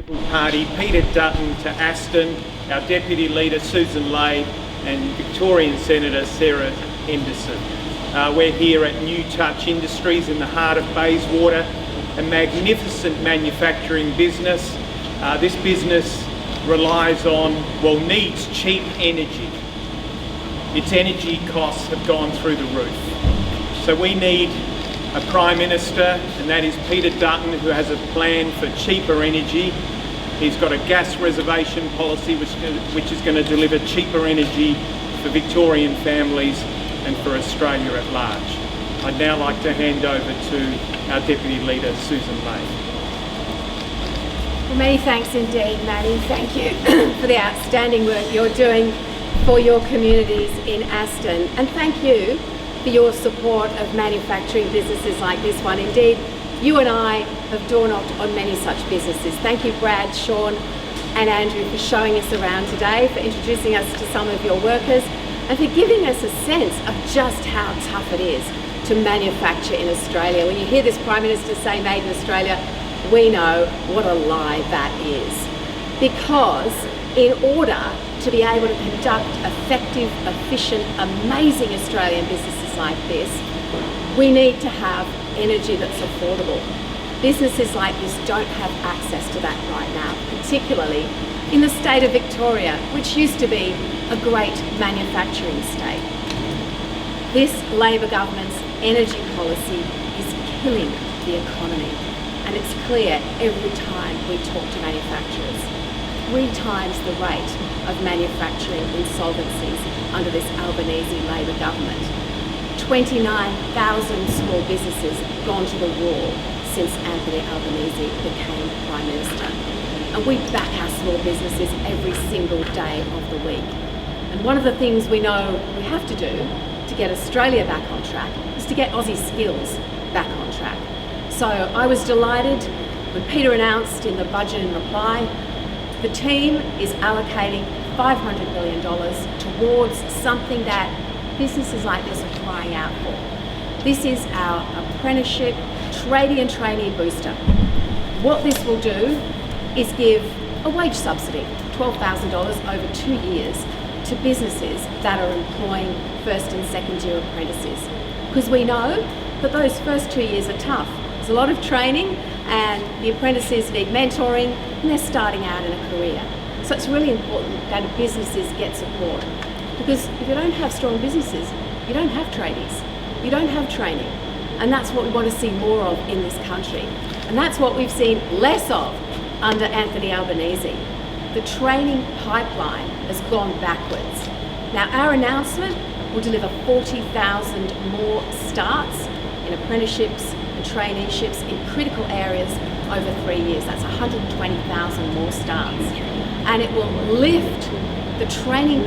Party, Peter Dutton to Aston, our Deputy Leader Susan Lade and Victorian Senator Sarah Henderson. We're here at New Touch Industries in the heart of Bayswater, a magnificent manufacturing business. This business relies on, well, needs cheap energy. Its energy costs have gone through the roof. So we need a Prime Minister, and that is Peter Dutton, who has a plan for cheaper energy. He's got a gas reservation policy which is going to deliver cheaper energy for Victorian families and for Australia at large. I'd now like to hand over to our Deputy Leader, Susan Lade. Well, many thanks indeed, Maddie. Thank you for the outstanding work you're doing for your communities in Aston. And thank you for your support of manufacturing businesses like this one. Indeed, you and I have door-knocked on many such businesses. Thank you, Brad, Sean and Andrew, for showing us around today, for introducing us to some of your workers, and for giving us a sense of just how tough it is to manufacture in Australia. When you hear this Prime Minister say made in Australia, we know what a lie that is. Because in order to be able to conduct effective, efficient, amazing Australian businesses like this, we need to have energy that's affordable. Businesses like this don't have access to that right now, particularly in the state of Victoria, which used to be a great manufacturing state. This Labor government's energy policy is killing the economy, and it's clear every time we talk to manufacturers. 3 times the rate of manufacturing insolvencies under this Albanese Labor government. 29,000 small businesses gone to the wall since Anthony Albanese became Prime Minister. And we back our small businesses every single day of the week. And one of the things we know we have to do to get Australia back on track is to get Aussie skills back on track. So I was delighted when Peter announced in the budget in reply, the team is allocating $500 million towards something that businesses like this are crying out for. This is our apprenticeship tradie and trainee booster. What this will do is give a wage subsidy, $12,000 over 2 years, to businesses that are employing first and second year apprentices. Because we know that those first 2 years are tough. There's a lot of training and the apprentices need mentoring and they're starting out in a career. So it's really important that businesses get support. Because if you don't have strong businesses, you don't have tradies, you don't have training. And that's what we want to see more of in this country. And that's what we've seen less of under Anthony Albanese. The training pipeline has gone backwards. Now our announcement will deliver 40,000 more starts in apprenticeships and traineeships in critical areas over 3 years. That's 120,000 more starts. And it will lift the train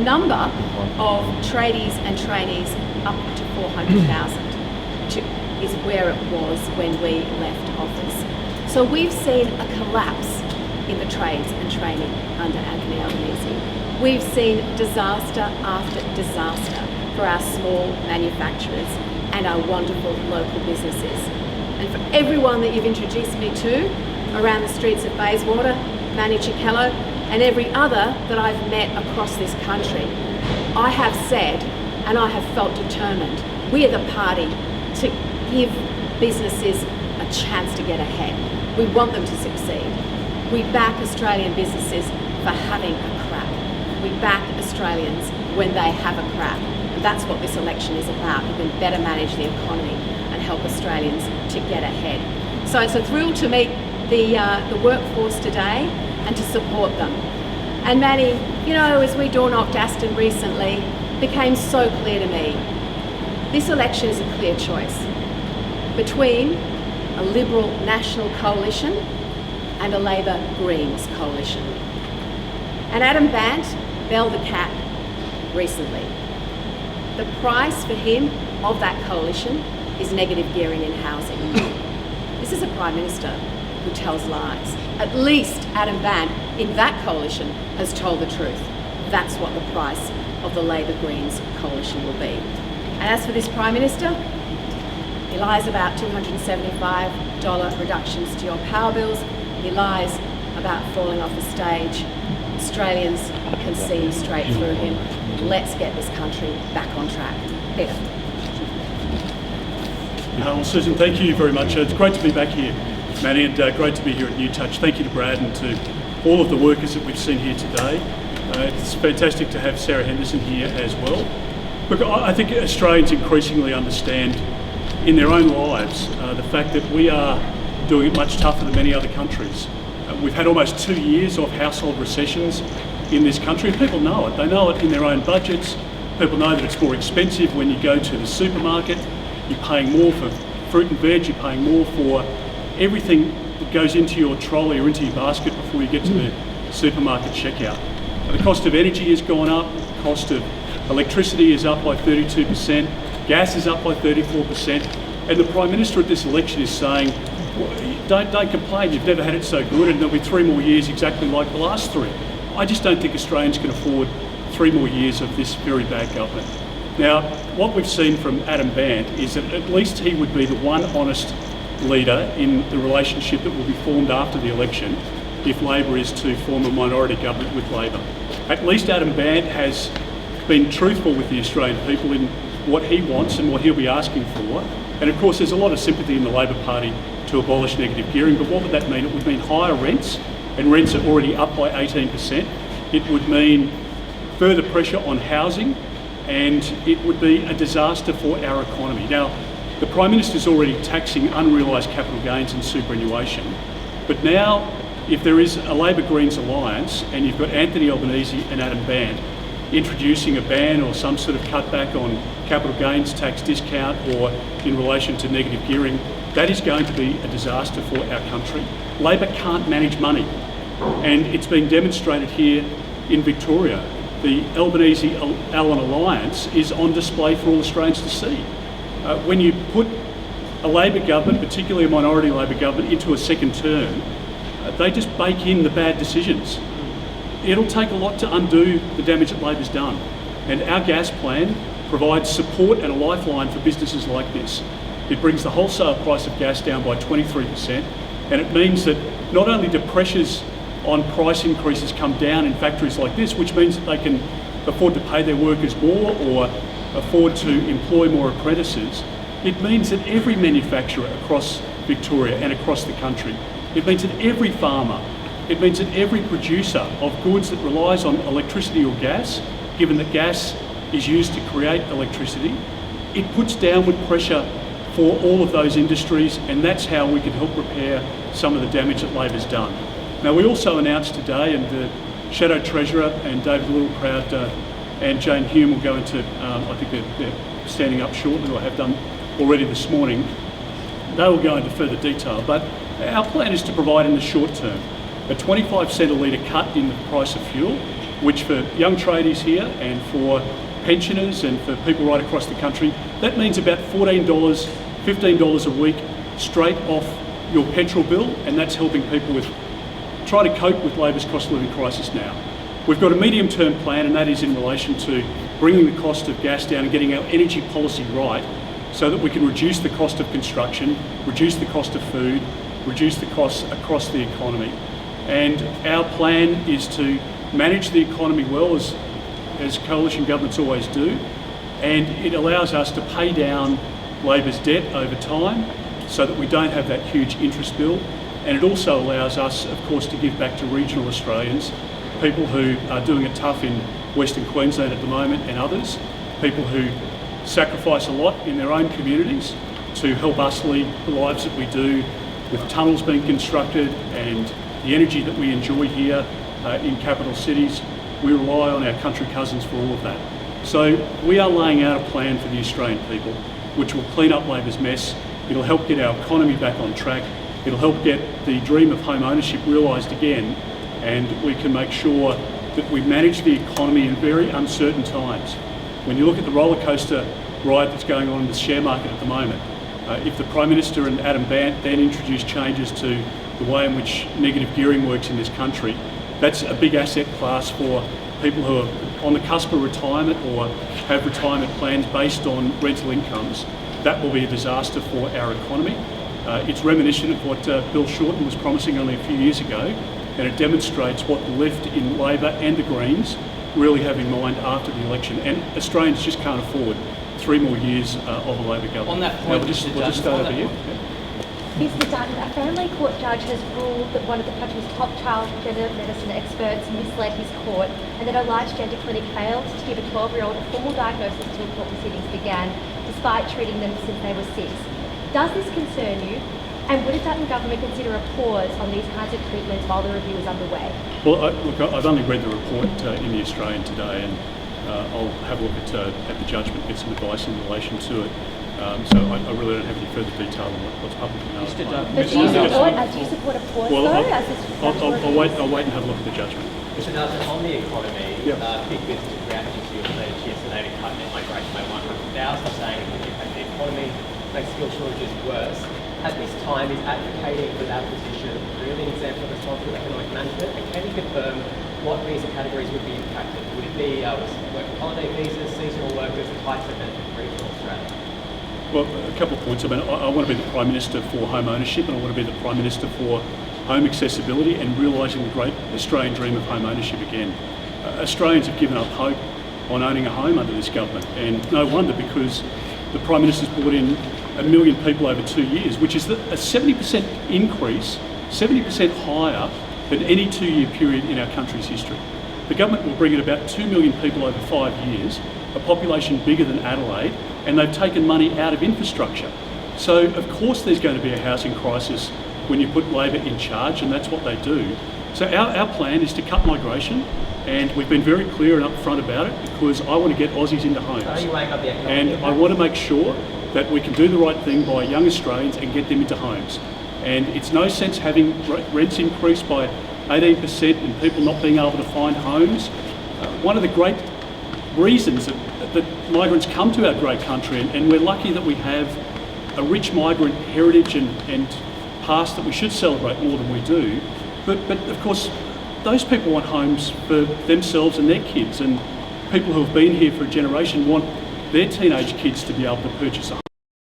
number of tradies and trainees up to 400,000, which is where it was when we left office. So we've seen a collapse in the trades and training under Anthony Albanese. We've seen disaster after disaster for our small manufacturers and our wonderful local businesses. And for everyone that you've introduced me to around the streets of Bayswater, Manny Chichello, and every other that I've met across this country, I have said, and I have felt determined, we are the party to give businesses a chance to get ahead. We want them to succeed. We back Australian businesses for having a crack. We back Australians when they have a crack. And that's what this election is about. We can better manage the economy and help Australians to get ahead. So it's a thrill to meet the workforce today and to support them. And Maddie, you know, as we door-knocked Aston recently, it became so clear to me, this election is a clear choice between a Liberal National coalition and a Labor Greens coalition. And Adam Bandt bailed the cat recently. The price for him of that coalition is negative gearing in housing. This is a Prime Minister who tells lies. At least Adam Bandt in that coalition has told the truth. That's what the price of the Labor Greens coalition will be. And as for this Prime Minister, he lies about $275 reductions to your power bills. he lies about falling off a stage. Australians can see straight through him. Let's get this country back on track. Peter. Well, Susan, thank you very much. It's great to be back here, Manny, and great to be here at New Touch. Thank you to Brad and to all of the workers that we've seen here today. It's fantastic to have Sarah Henderson here as well. Look, I think Australians increasingly understand in their own lives the fact that we are doing it much tougher than many other countries. We've had almost 2 years of household recessions in this country, and people know it. They know it in their own budgets. People know that it's more expensive when you go to the supermarket. You're paying more for fruit and veg, you're paying more for everything that goes into your trolley or into your basket before you get to the supermarket checkout. The cost of energy has gone up, the cost of electricity is up by 32%, gas is up by 34%, and the Prime Minister at this election is saying, well, don't complain, you've never had it so good, and there'll be 3 more years exactly like the last 3. I just don't think Australians can afford 3 more years of this very bad government. Now, what we've seen from Adam Bandt is that at least he would be the one honest leader in the relationship that will be formed after the election if Labor is to form a minority government with Labor. At least Adam Bandt has been truthful with the Australian people in what he wants and what he'll be asking for. And of course, there's a lot of sympathy in the Labor Party to abolish negative gearing, but what would that mean? It would mean higher rents, and rents are already up by 18%. It would mean further pressure on housing, and it would be a disaster for our economy. Now, the Prime Minister is already taxing unrealised capital gains and superannuation, but now if there is a Labor-Greens alliance and you've got Anthony Albanese and Adam Bandt introducing a ban or some sort of cutback on capital gains tax discount or in relation to negative gearing, that is going to be a disaster for our country. Labor can't manage money, and it's been demonstrated here in Victoria. The Albanese-Allen alliance is on display for all Australians to see. When you put a Labor government, particularly a minority Labor government, into a second term, they just bake in the bad decisions. It'll take a lot to undo the damage that Labor's done. And our gas plan provides support and a lifeline for businesses like this. It brings the wholesale price of gas down by 23%, and it means that not only do pressures on price increases come down in factories like this, which means that they can afford to pay their workers more or afford to employ more apprentices, it means that every manufacturer across Victoria and across the country, it means that every farmer, it means that every producer of goods that relies on electricity or gas, given that gas is used to create electricity, it puts downward pressure for all of those industries, and that's how we can help repair some of the damage that Labor's done. Now, we also announced today, and the Shadow Treasurer and David Littleproud and Jane Hume will go into, I think they're standing up shortly, or have done already this morning. They will go into further detail, but our plan is to provide in the short term a 25 cent a litre cut in the price of fuel, which for young tradies here and for pensioners and for people right across the country, that means about $14, $15 a week straight off your petrol bill, and that's helping people with try to cope with Labor's cost of living crisis now. We've got a medium-term plan, and that is in relation to bringing the cost of gas down and getting our energy policy right so that we can reduce the cost of construction, reduce the cost of food, reduce the costs across the economy. And our plan is to manage the economy well, as coalition governments always do, and it allows us to pay down Labor's debt over time so that we don't have that huge interest bill. And it also allows us, of course, to give back to regional Australians, people who are doing it tough in Western Queensland at the moment and others, people who sacrifice a lot in their own communities to help us lead the lives that we do, with tunnels being constructed and the energy that we enjoy here in capital cities. We rely on our country cousins for all of that. So we are laying out a plan for the Australian people, which will clean up Labor's mess. It'll help get our economy back on track. It'll help get the dream of home ownership realised again, and we can make sure that we manage the economy in very uncertain times. When you look at the roller coaster ride that's going on in the share market at the moment, if the Prime Minister and Adam Bandt then introduce changes to the way in which negative gearing works in this country, that's a big asset class for people who are on the cusp of retirement or have retirement plans based on rental incomes. That will be a disaster for our economy. It's reminiscent of what Bill Shorten was promising only a few years ago, and it demonstrates what the left in Labor and the Greens really have in mind after the election. And Australians just can't afford 3 more years of a Labor government. On that point, we'll just start over here. Mr. Dutton, a family court judge has ruled that one of the country's top child gender medicine experts misled his court, and that a large gender clinic failed to give a 12-year-old a formal diagnosis until court proceedings began, despite treating them since they were 6. Does this concern you? And would a Dutton government consider a pause on these kinds of treatments while the review is underway? Well, look, I've only read the report in the Australian today, and I'll have a look at the judgment, get some advice in relation to it. So I really don't have any further detail on what's publicly known. Mr. Dutton, But do you support a pause Well, though? I'll wait and have a look at the judgment. Mr. Dutton, on the economy, Yep. big business is reacting to your pledge yesterday to cut net migration by 100,000, saying it would impact the economy, make skill shortages worse. At this time, is advocating for that position really an example of responsible economic management? And can you confirm what visa categories would be impacted? Would it be working holiday visas, seasonal workers, the types that benefit regional Australia? Well, a couple of points. I mean, I want to be the Prime Minister for home ownership, and I want to be the Prime Minister for home accessibility and realising the great Australian dream of home ownership again. Australians have given up hope on owning a home under this government, and no wonder, because the Prime Minister's brought in 1 million people over 2 years, which is a 70% increase, 70% higher than any 2-year period in our country's history. The government will bring in about 2 million people over 5 years, a population bigger than Adelaide, and they've taken money out of infrastructure. So of course there's going to be a housing crisis when you put Labor in charge, and that's what they do. So our plan is to cut migration, and we've been very clear and upfront about it, because I want to get Aussies into homes. How do you weigh up the economic And impact? I want to make sure that we can do the right thing by young Australians and get them into homes. And it's no sense having rents increased by 18% and people not being able to find homes. One of the great reasons that migrants come to our great country, and we're lucky that we have a rich migrant heritage and past that we should celebrate more than we do. But of course, those people want homes for themselves and their kids, and people who have been here for a generation want their teenage kids to be able to purchase a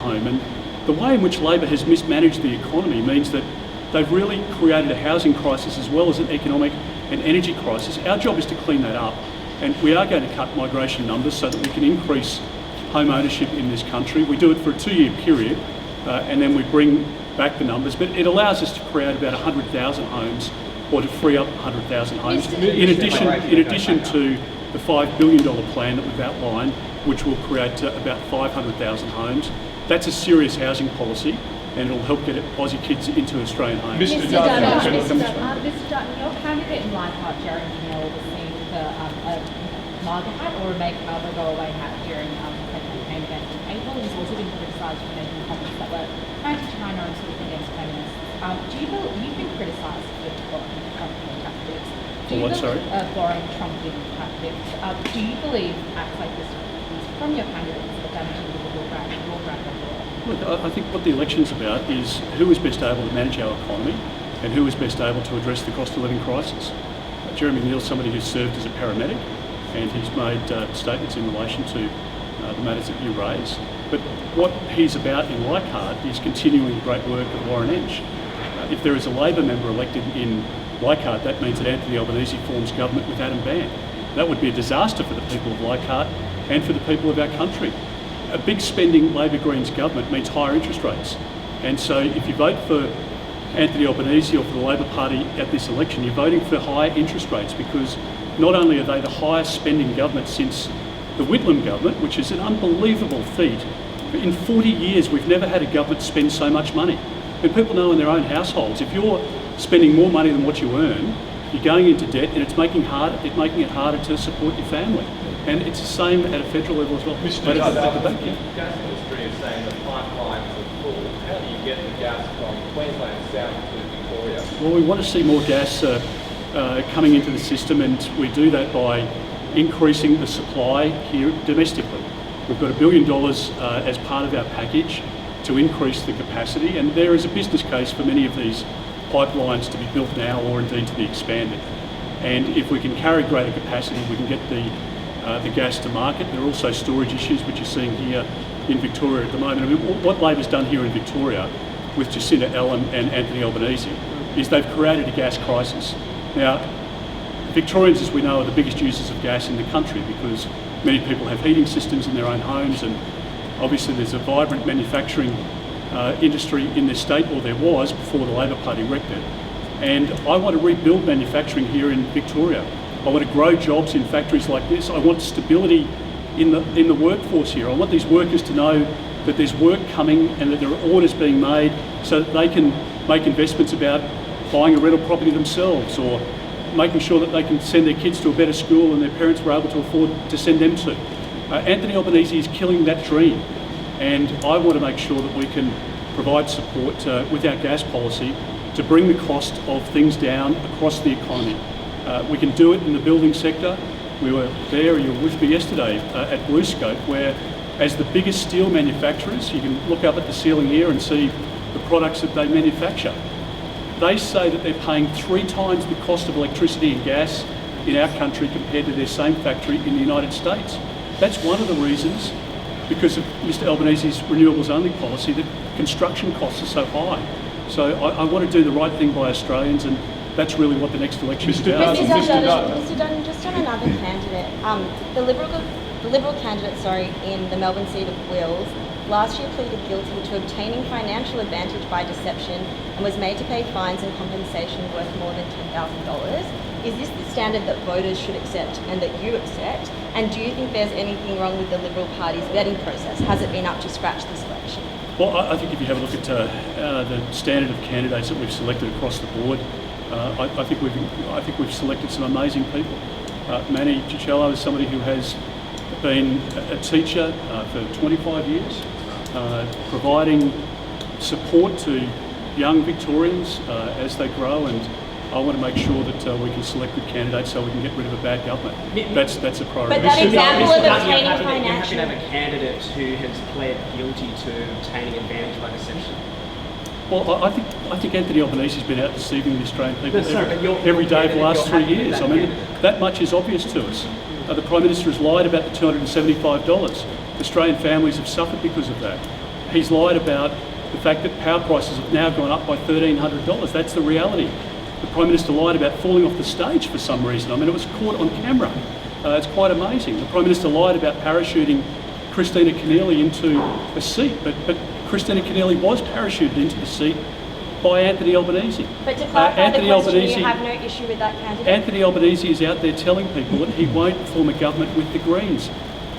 home. And the way in which Labor has mismanaged the economy means that they've really created a housing crisis as well as an economic and energy crisis. Our job is to clean that up, and we are going to cut migration numbers so that we can increase home ownership in this country. We do it for a 2-year period, and then we bring back the numbers, but it allows us to create about 100,000 homes, or to free up 100,000 homes, in addition to the $5 billion plan that we've outlined, which will create about 500,000 homes. That's a serious housing policy, and it'll help get Aussie kids into Australian homes. Mr. Dutton, your candidate in Leichhardt, Jeremy Hill, was seen with a MAGA hat or a make a go-away hat during the campaign event in April. He's also been criticised for making comments that were anti-China and sort of against feminists. You've been criticised for borrowing Trumpian tactics. Borrowing Trumpian tactics. Do you believe acts like this from your candidates are damaging your brand overall? Look, I think what the election's about is who is best able to manage our economy and who is best able to address the cost of living crisis. Jeremy Neal's somebody who's served as a paramedic, and he's made statements in relation to the matters that you raise. But what he's about in Leichhardt is continuing the great work of Warren Entsch. If there is a Labor member elected in Leichhardt, that means that Anthony Albanese forms government with Adam Ban. That would be a disaster for the people of Leichhardt and for the people of our country. A big spending Labor Greens government means higher interest rates. And so if you vote for Anthony Albanese or for the Labor Party at this election, you're voting for higher interest rates, because not only are they the highest spending government since the Whitlam government, which is an unbelievable feat. In 40 years, we've never had a government spend so much money. And people know in their own households, if you're spending more money than what you earn, you're going into debt, and it's making it harder to support your family. And it's the same at a federal level as well. Mr. Dutton, the gas industry is saying the pipelines are full. How do you get the gas from Queensland south to Victoria? Well, we want to see more gas coming into the system, and we do that by increasing the supply here domestically. We've got $1 billion as part of our package to increase the capacity, and there is a business case for many of these pipelines to be built now, or indeed to be expanded. And if we can carry greater capacity, we can get the gas to market. There are also storage issues which you're seeing here in Victoria at the moment. I mean, what Labor's done here in Victoria with Jacinta Allen and Anthony Albanese is they've created a gas crisis. Now, Victorians, as we know, are the biggest users of gas in the country because many people have heating systems in their own homes, and obviously there's a vibrant manufacturing industry in this state, or there was before the Labor Party wrecked it. And I want to rebuild manufacturing here in Victoria. I want to grow jobs in factories like this. I want stability in the workforce here. I want these workers to know that there's work coming and that there are orders being made so that they can make investments about buying a rental property themselves, or making sure that they can send their kids to a better school than their parents were able to afford to send them to. Anthony Albanese is killing that dream, and I want to make sure that we can provide support with our gas policy to bring the cost of things down across the economy. We can do it in the building sector. We were there, you were with me yesterday at BlueScope, where as the biggest steel manufacturers, you can look up at the ceiling here and see the products that they manufacture. They say that they're paying 3 times the cost of electricity and gas in our country compared to their same factory in the United States. That's one of the reasons, because of Mr Albanese's renewables only policy, that construction costs are so high. So I want to do the right thing by Australians, and that's really what the next election is about. Mr Dutton, just on another candidate, the Liberal candidate, in the Melbourne seat of Wills, last year pleaded guilty to obtaining financial advantage by deception and was made to pay fines and compensation worth more than $10,000. Is this the standard that voters should accept and that you accept? And do you think there's anything wrong with the Liberal Party's vetting process? Has it been up to scratch this election? Well, I think if you have a look at the standard of candidates that we've selected across the board, I think we've selected some amazing people. Manny Cicello is somebody who has been a teacher for 25 years, providing support to young Victorians as they grow, and I want to make sure that we can select good candidates so we can get rid of a bad government. That's a priority. But that example of obtaining You financial... have a candidate who has pled guilty to obtaining advantage by deception. Well, I think Anthony Albanese has been out deceiving the Australian people every day for the last 3 years. I mean, that much is obvious to us. The Prime Minister has lied about the $275. Australian families have suffered because of that. He's lied about the fact that power prices have now gone up by $1,300. That's the reality. The Prime Minister lied about falling off the stage for some reason. I mean, it was caught on camera. It's quite amazing. The Prime Minister lied about parachuting Christina Keneally into a seat, but Christina Keneally was parachuted into the seat by Anthony Albanese. But to clarify the question, you have no issue with that candidate? Anthony Albanese is out there telling people that he won't form a government with the Greens.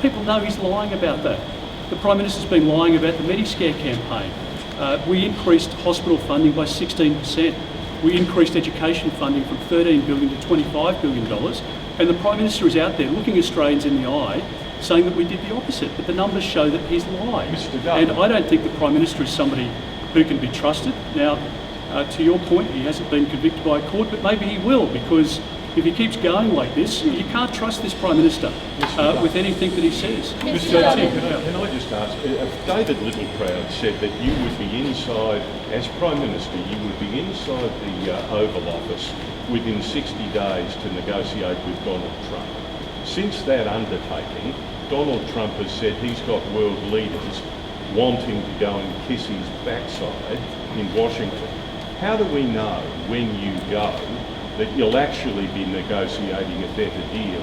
People know he's lying about that. The Prime Minister's been lying about the Mediscare campaign. We increased hospital funding by 16%. We increased education funding from $13 billion to $25 billion. And the Prime Minister is out there looking Australians in the eye, saying that we did the opposite. But the numbers show that he's lying. And I don't think the Prime Minister is somebody who can be trusted. Now, to your point, he hasn't been convicted by a court, but maybe he will, because if he keeps going like this, you can't trust this Prime Minister with anything that he says. Mr. Dutton, can I just ask, if David Littleproud said that you would be inside, as Prime Minister, you would be inside the Oval Office within 60 days to negotiate with Donald Trump. Since that undertaking, Donald Trump has said he's got world leaders wanting to go and kiss his backside in Washington. How do we know when you go that you'll actually be negotiating a better deal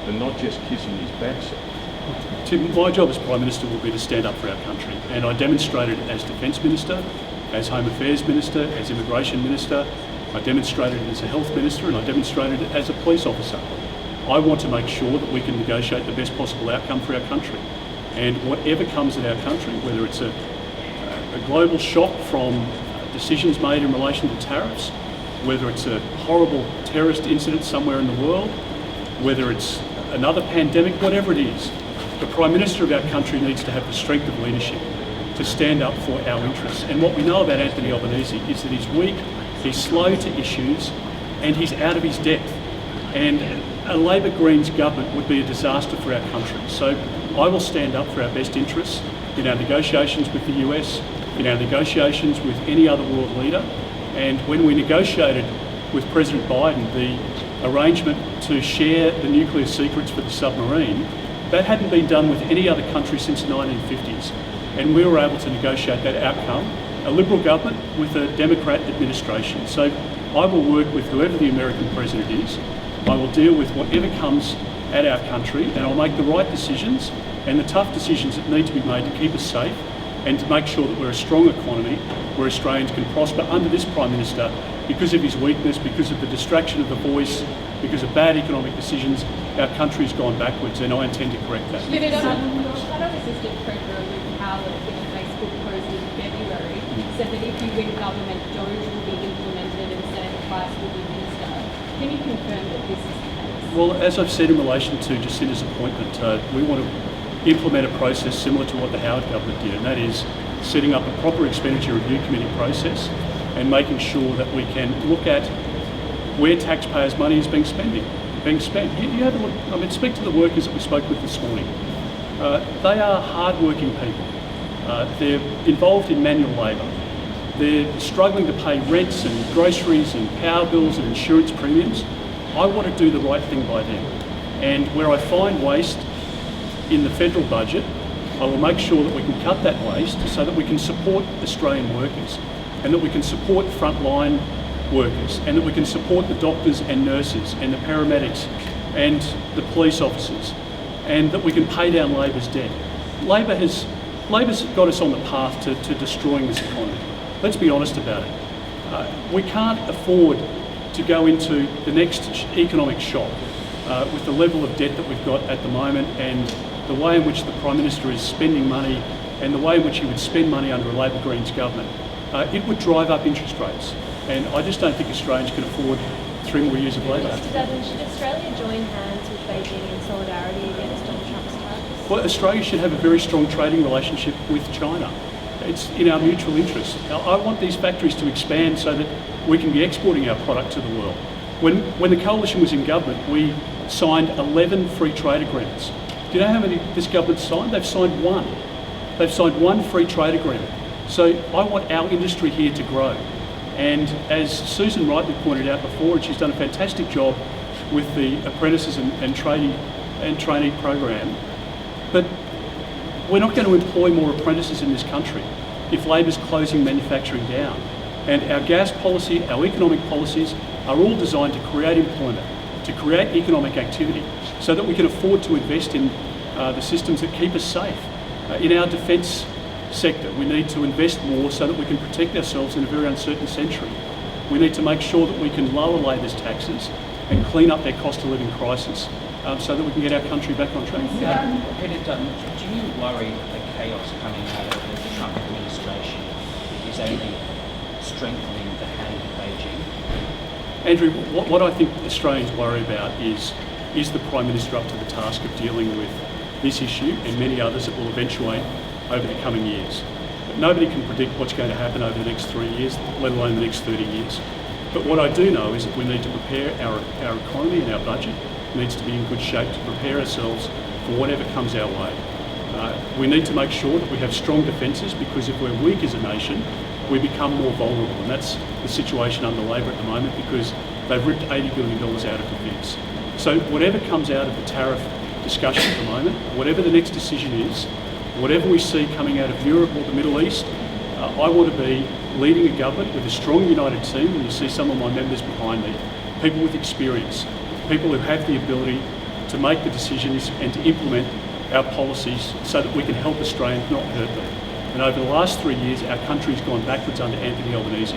and not just kissing his backside? Tim, my job as Prime Minister will be to stand up for our country, and I demonstrated it as Defence Minister, as Home Affairs Minister, as Immigration Minister. I demonstrated it as a Health Minister, and I demonstrated it as a police officer. I want to make sure that we can negotiate the best possible outcome for our country. And whatever comes in our country, whether it's a global shock from decisions made in relation to tariffs, whether it's a horrible terrorist incident somewhere in the world, whether it's another pandemic, whatever it is, the Prime Minister of our country needs to have the strength of leadership to stand up for our interests. And what we know about Anthony Albanese is that he's weak, he's slow to issues, and he's out of his depth. And a Labor Greens government would be a disaster for our country. So I will stand up for our best interests in our negotiations with the US, in our negotiations with any other world leader. And when we negotiated with President Biden the arrangement to share the nuclear secrets for the submarine, that hadn't been done with any other country since the 1950s. And we were able to negotiate that outcome a Liberal government with a Democrat administration. So I will work with whoever the American president is. I will deal with whatever comes at our country, and I'll make the right decisions and the tough decisions that need to be made to keep us safe and to make sure that we're a strong economy where Australians can prosper under this Prime Minister because of his weakness, because of the distraction of the voice, because of bad economic decisions. Our country's gone backwards, and I intend to correct that. Peter Dutton, Shadow Assistant Treasurer Luke Howard in a Facebook post in February said that if you win government, Doge will be implemented and Senator Price will be minister. Can you confirm that this is the case? Well, as I've said in relation to Jacinda's appointment, we want to implement a process similar to what the Howard government did, and that is setting up a proper expenditure review committee process and making sure that we can look at where taxpayers' money is being spent. You have a look, I mean, speak to the workers that we spoke with this morning. They are hard-working people. They're involved in manual labour. They're struggling to pay rents and groceries and power bills and insurance premiums. I want to do the right thing by them. And where I find waste in the federal budget, I will make sure that we can cut that waste so that we can support Australian workers and that we can support frontline workers and that we can support the doctors and nurses and the paramedics and the police officers and that we can pay down Labor's debt. Labor's got us on the path to destroying this economy. Let's be honest about it. We can't afford to go into the next economic shock with the level of debt that we've got at the moment and the way in which the Prime Minister is spending money and the way in which he would spend money under a Labor Greens government. It would drive up interest rates, and I just don't think Australians can afford 3 more years of Labor. Mr Dutton, should Australia join hands with Beijing in solidarity against Donald Trump's tariffs? Well, Australia should have a very strong trading relationship with China. It's in our mutual interest. Now, I want these factories to expand so that we can be exporting our product to the world. When the coalition was in government, we signed 11 free trade agreements. Do you know how many this government signed? They've signed one. They've signed one free trade agreement. So I want our industry here to grow. And as Susan rightly pointed out before, and she's done a fantastic job with the apprentices and trainee program, but we're not going to employ more apprentices in this country if Labor's closing manufacturing down. And our gas policy, our economic policies are all designed to create employment, to create economic activity, so that we can afford to invest in the systems that keep us safe. In our defence sector, we need to invest more so that we can protect ourselves in a very uncertain century. We need to make sure that we can lower Labor's taxes and clean up their cost of living crisis so that we can get our country back on track. Peter Dutton, do you worry the chaos coming out of the Trump administration is only strengthening the hand of Beijing? Andrew, what I think Australians worry about is the Prime Minister up to the task of dealing with this issue and many others that will eventuate over the coming years. But nobody can predict what's going to happen over the next 3 years, let alone the next 30 years. But what I do know is that we need to prepare our economy and our budget needs to be in good shape to prepare ourselves for whatever comes our way. We need to make sure that we have strong defences, because if we're weak as a nation, we become more vulnerable, and that's the situation under Labor at the moment, because they've ripped $80 billion out of defence. So whatever comes out of the tariff discussion at the moment, whatever the next decision is, whatever we see coming out of Europe or the Middle East, I want to be leading a government with a strong united team, and you see some of my members behind me, people with experience, people who have the ability to make the decisions and to implement our policies so that we can help Australians, not hurt them. And over the last 3 years, our country's gone backwards under Anthony Albanese,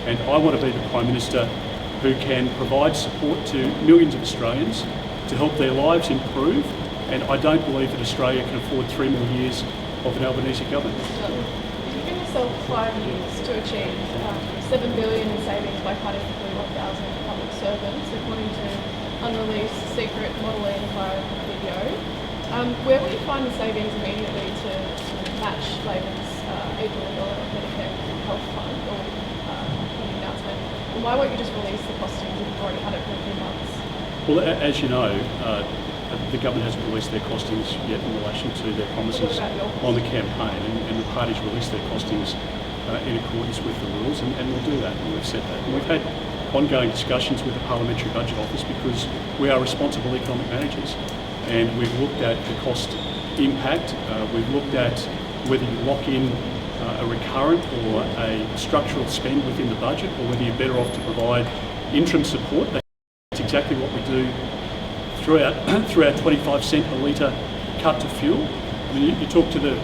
and I want to be the Prime Minister who can provide support to millions of Australians to help their lives improve, and I don't believe that Australia can afford 3 more years of an Albanese government. You've given yourself 5 years to achieve $7 billion in savings by cutting 41,000 public servants, according to unreleased secret modelling by video. Where will you find the savings immediately to match Labor's $8 billion Medicare health fund or the announcement? And why won't you just release the costings if you've already had it for a few months? Well, as you know, the government hasn't released their costings yet in relation to their promises on the campaign, and the parties released their costings in accordance with the rules, and we'll do that, and we've said that. And we've had ongoing discussions with the Parliamentary Budget Office because we are responsible economic managers, and we've looked at the cost impact, we've looked at whether you lock in a recurrent or a structural spend within the budget, or whether you're better off to provide interim support. That's exactly what we do through our 25 cent a litre cut to fuel. I mean, you talk to the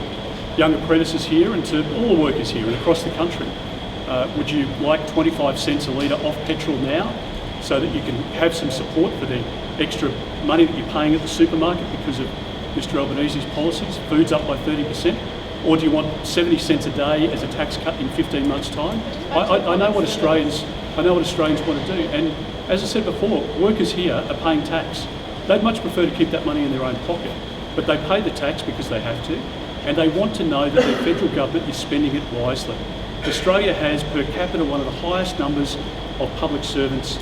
young apprentices here and to all the workers here and across the country. Would you like 25 cents a litre off petrol now so that you can have some support for the extra money that you're paying at the supermarket because of Mr Albanese's policies? Food's up by 30%. Or do you want 70 cents a day as a tax cut in 15 months' time? I know what Australians want to do. And as I said before, workers here are paying tax. They'd much prefer to keep that money in their own pocket, but they pay the tax because they have to, and they want to know that the federal government is spending it wisely. Australia has per capita one of the highest numbers of public servants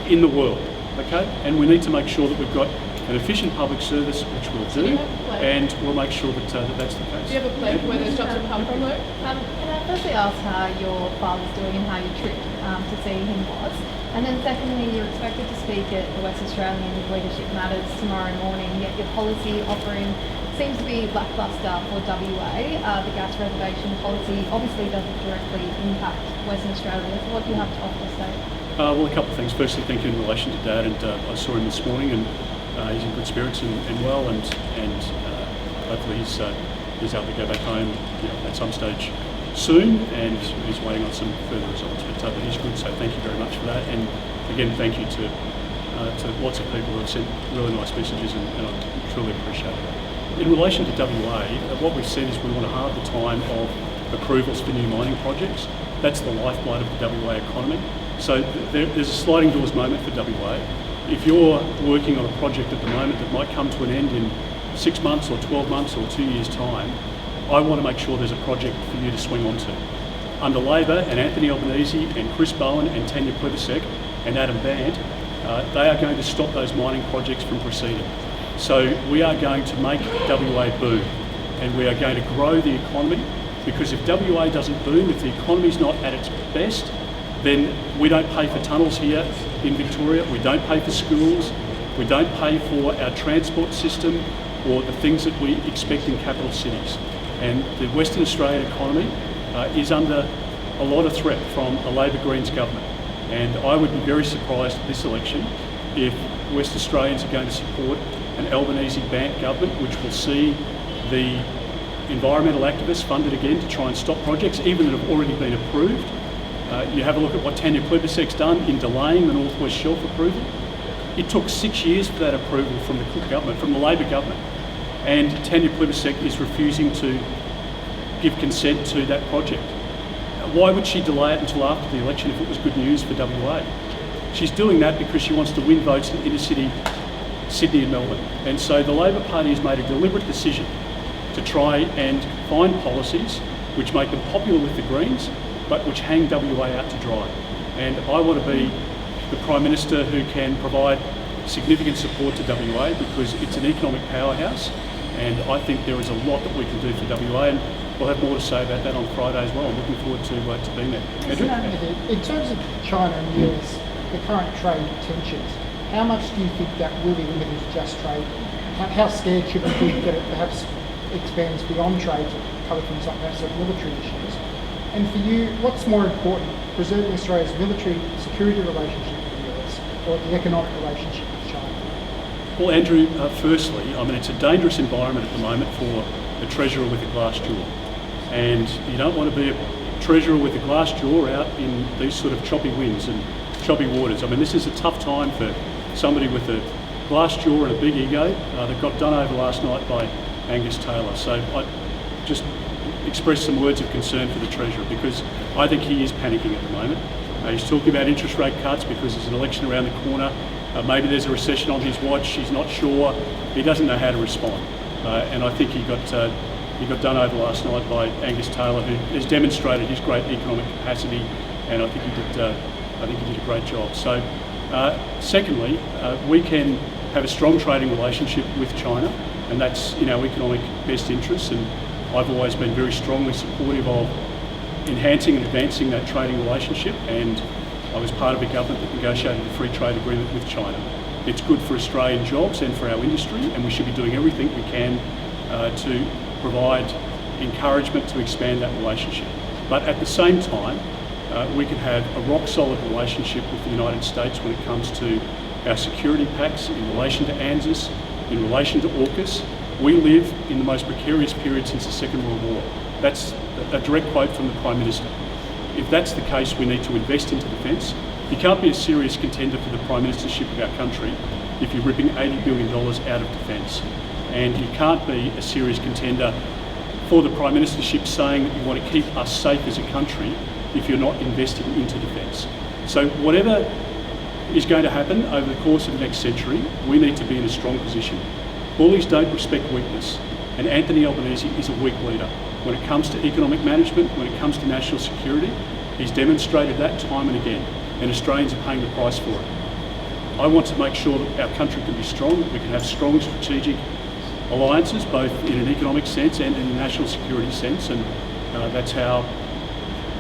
in the world, okay? And we need to make sure that we've got an efficient public service, which we'll do, and we'll make sure that that's the case. Do you have a plan for where those jobs will come from, though? Can I firstly ask how your father's doing and how your trip to see him was? And then secondly, you're expected to speak at the West Australian Leadership Matters tomorrow morning, yet your policy offering seems to be lacklustre for WA. The gas reservation policy obviously doesn't directly impact Western Australia. So what do you have to offer the state? Well, a couple of things. Firstly, thank you in relation to Dad, and I saw him this morning, and he's in good spirits and well, and hopefully he's able to go back home, at some stage soon, and he's waiting on some further results. But he's good, so thank you very much for that. And again, thank you to lots of people who have sent really nice messages, and I truly appreciate it. In relation to WA, what we've said is we want to halve the time of approvals for new mining projects. That's the lifeblood of the WA economy. So there's a sliding doors moment for WA. If you're working on a project at the moment that might come to an end in 6 months or 12 months or 2 years' time, I want to make sure there's a project for you to swing onto. Under Labor and Anthony Albanese and Chris Bowen and Tanya Plibersek and Adam Band, they are going to stop those mining projects from proceeding. So we are going to make WA boom, and we are going to grow the economy, because if WA doesn't boom, if the economy's not at its best, then we don't pay for tunnels here in Victoria, we don't pay for schools, we don't pay for our transport system or the things that we expect in capital cities. And the Western Australian economy is under a lot of threat from a Labor Greens government. And I would be very surprised at this election if West Australians are going to support an Albanese-backed government which will see the environmental activists funded again to try and stop projects, even that have already been approved. You have a look at what Tanya Plibersek's done in delaying the North West Shelf approval. It took 6 years for that approval from the Cook government, from the Labor government. And Tanya Plibersek is refusing to give consent to that project. Why would she delay it until after the election if it was good news for WA? She's doing that because she wants to win votes in inner city Sydney and Melbourne. And so the Labor Party has made a deliberate decision to try and find policies which make them popular with the Greens, but which hang WA out to dry. And I want to be the Prime Minister who can provide significant support to WA, because it's an economic powerhouse, and I think there is a lot that we can do for WA, and we'll have more to say about that on Friday as well. I'm looking forward to being there. Andrew? In terms of China and the US, the current trade tensions, how much do you think that will be limited to just trade? How scared should we be that it perhaps expands beyond trade to cover things like perhaps military issues? And for you, what's more important, preserving Australia's military security relationship with the US or the economic relationship with China? Well, Andrew, firstly, I mean, it's a dangerous environment at the moment for a treasurer with a glass jaw. And you don't want to be a treasurer with a glass jaw out in these sort of choppy winds and choppy waters. I mean, this is a tough time for somebody with a glass jaw and a big ego that got done over last night by Angus Taylor. So I just express some words of concern for the Treasurer, because I think he is panicking at the moment. He's talking about interest rate cuts because there's an election around the corner. Maybe there's a recession on his watch. He's not sure. He doesn't know how to respond. And I think he got done over last night by Angus Taylor, who has demonstrated his great economic capacity, and I think he did a great job. So, secondly, we can have a strong trading relationship with China, and that's in our economic best interests. And I've always been very strongly supportive of enhancing and advancing that trading relationship, and I was part of a government that negotiated a free trade agreement with China. It's good for Australian jobs and for our industry, and we should be doing everything we can to provide encouragement to expand that relationship. But at the same time, we can have a rock-solid relationship with the United States when it comes to our security pacts in relation to ANZUS, in relation to AUKUS. We live in the most precarious period since the Second World War. That's a direct quote from the Prime Minister. If that's the case, we need to invest into defence. You can't be a serious contender for the Prime Ministership of our country if you're ripping $80 billion out of defence. And you can't be a serious contender for the Prime Ministership saying that you want to keep us safe as a country if you're not investing into defence. So whatever is going to happen over the course of the next century, we need to be in a strong position. Bullies don't respect weakness, and Anthony Albanese is a weak leader. When it comes to economic management, when it comes to national security, he's demonstrated that time and again, and Australians are paying the price for it. I want to make sure that our country can be strong, that we can have strong strategic alliances, both in an economic sense and in a national security sense, and that's how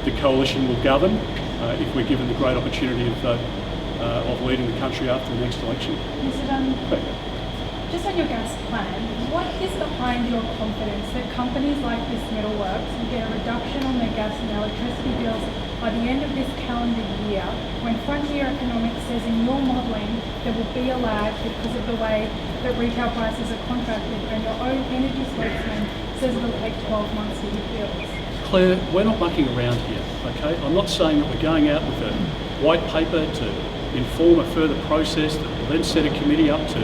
the coalition will govern if we're given the great opportunity of leading the country after the next election. Mr. Dutton, just on your gas plan, what is behind your confidence that companies like this Metalworks will get a reduction on their gas and electricity bills by the end of this calendar year, when Frontier Economics says in your modelling there will be a lag because of the way that retail prices are contracted, and your own energy spokesman says it'll take 12 months to hit bills? Claire, we're not mucking around here, okay? I'm not saying that we're going out with a white paper to inform a further process that will then set a committee up to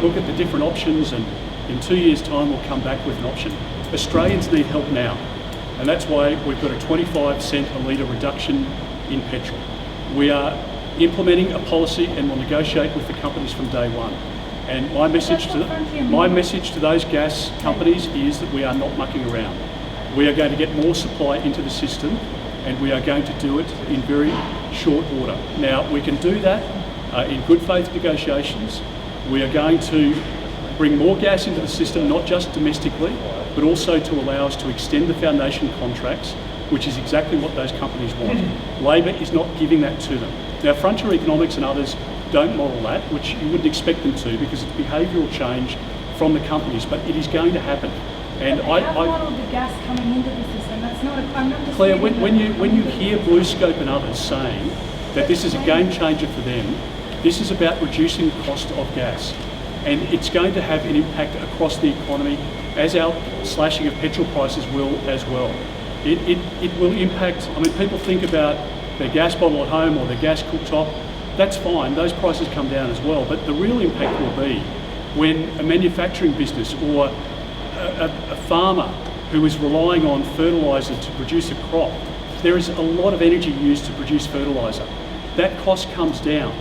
look at the different options, and in 2 years' time we'll come back with an option. Australians need help now, and that's why we've got a 25 cent a litre reduction in petrol. We are implementing a policy and will negotiate with the companies from day one. And my message to those gas companies is that we are not mucking around. We are going to get more supply into the system, and we are going to do it in very short order. Now, we can do that in good faith negotiations. We are going to bring more gas into the system, not just domestically, but also to allow us to extend the foundation contracts, which is exactly what those companies want. Labor is not giving that to them. Now, Frontier Economics and others don't model that, which you wouldn't expect them to, because it's behavioural change from the companies, but it is going to happen. And I modelled the gas coming into the system. That's not I'm not Claire, when you hear BlueScope and others saying that this is a game changer for them, this is about reducing the cost of gas, and it's going to have an impact across the economy, as our slashing of petrol prices will as well. It will impact. I mean, people think about their gas bottle at home or their gas cooktop. That's fine, those prices come down as well, but the real impact will be when a manufacturing business or a farmer who is relying on fertiliser to produce a crop. There is a lot of energy used to produce fertiliser. That cost comes down,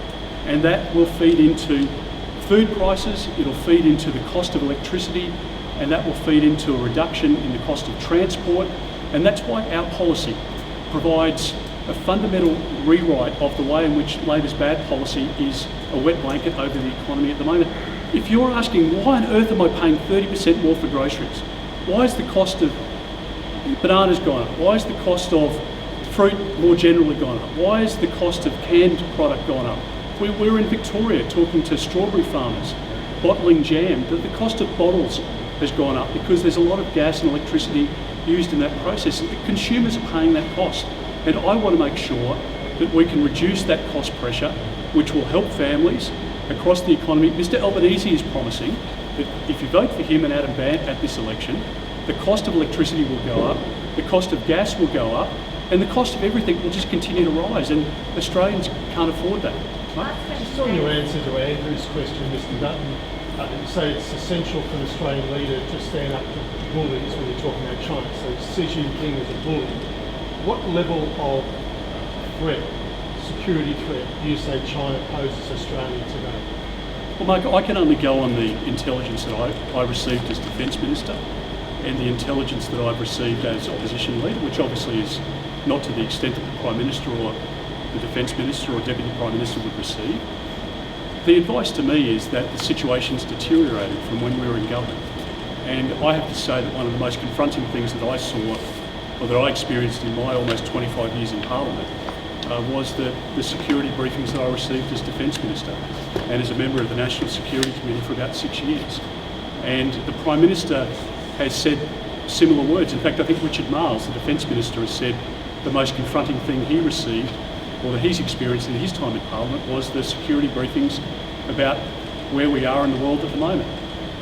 and that will feed into food prices, it'll feed into the cost of electricity, and that will feed into a reduction in the cost of transport. And that's why our policy provides a fundamental rewrite of the way in which Labor's bad policy is a wet blanket over the economy at the moment. If you're asking, why on earth am I paying 30% more for groceries? Why is the cost of bananas gone up? Why is the cost of fruit more generally gone up? Why is the cost of canned product gone up? We're in Victoria talking to strawberry farmers, bottling jam. The cost of bottles has gone up because there's a lot of gas and electricity used in that process. The consumers are paying that cost. And I want to make sure that we can reduce that cost pressure, which will help families across the economy. Mr Albanese is promising that if you vote for him and Adam Bandt at this election, the cost of electricity will go up, the cost of gas will go up, and the cost of everything will just continue to rise, and Australians can't afford that. Just on your answer to Andrew's question, Mr Dutton, you say it's essential for an Australian leader to stand up to bullies when you're talking about China. So Xi Jinping is a bully. What level of threat, security threat, do you say China poses Australia today? Well, Mike, I can only go on the intelligence that I received as Defence Minister and the intelligence that I've received as Opposition Leader, which obviously is not to the extent that the Prime Minister or the Defence Minister or Deputy Prime Minister would receive. The advice to me is that the situation's deteriorated from when we were in government. And I have to say that one of the most confronting things that I saw, or that I experienced in my almost 25 years in Parliament, was the security briefings that I received as Defence Minister and as a member of the National Security Committee for about 6 years. And the Prime Minister has said similar words. In fact, I think Richard Marles, the Defence Minister, has said the most confronting thing he received, or that he's experienced in his time in Parliament, was the security briefings about where we are in the world at the moment.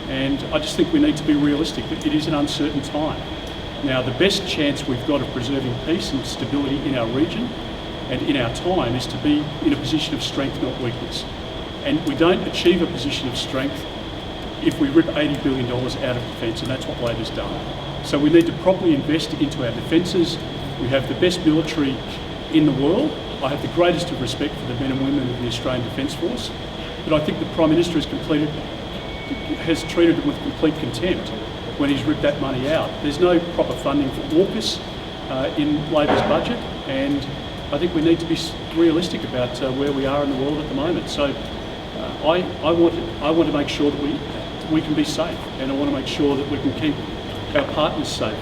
And I just think we need to be realistic that it is an uncertain time. Now, the best chance we've got of preserving peace and stability in our region and in our time is to be in a position of strength, not weakness. And we don't achieve a position of strength if we rip $80 billion out of defence, and that's what Labor's done. So we need to properly invest into our defences. We have the best military in the world. I have the greatest of respect for the men and women of the Australian Defence Force, but I think the Prime Minister has treated them with complete contempt when he's ripped that money out. There's no proper funding for AUKUS in Labor's budget, and I think we need to be realistic about where we are in the world at the moment. So I want to make sure that we can be safe, and I want to make sure that we can keep our partners safe.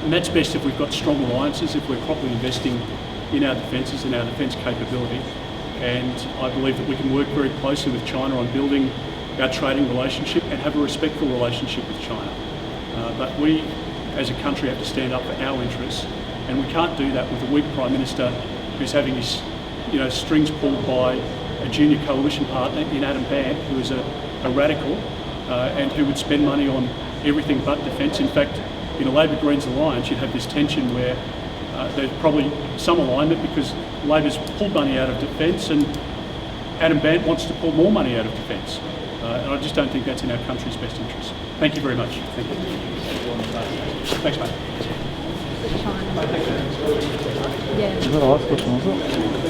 And that's best if we've got strong alliances, if we're properly investing in our defences and our defence capability. And I believe that we can work very closely with China on building our trading relationship and have a respectful relationship with China. But we, as a country, have to stand up for our interests, and we can't do that with a weak Prime Minister who's having his strings pulled by a junior coalition partner in Adam Bandt, who is a radical and who would spend money on everything but defence. In fact, in a Labor Greens alliance, you'd have this tension where there's probably some alignment because Labor's pulled money out of defence and Adam Bandt wants to pull more money out of defence. And I just don't think that's in our country's best interest. Thank you very much. Thank you. Thanks, mate. Yeah.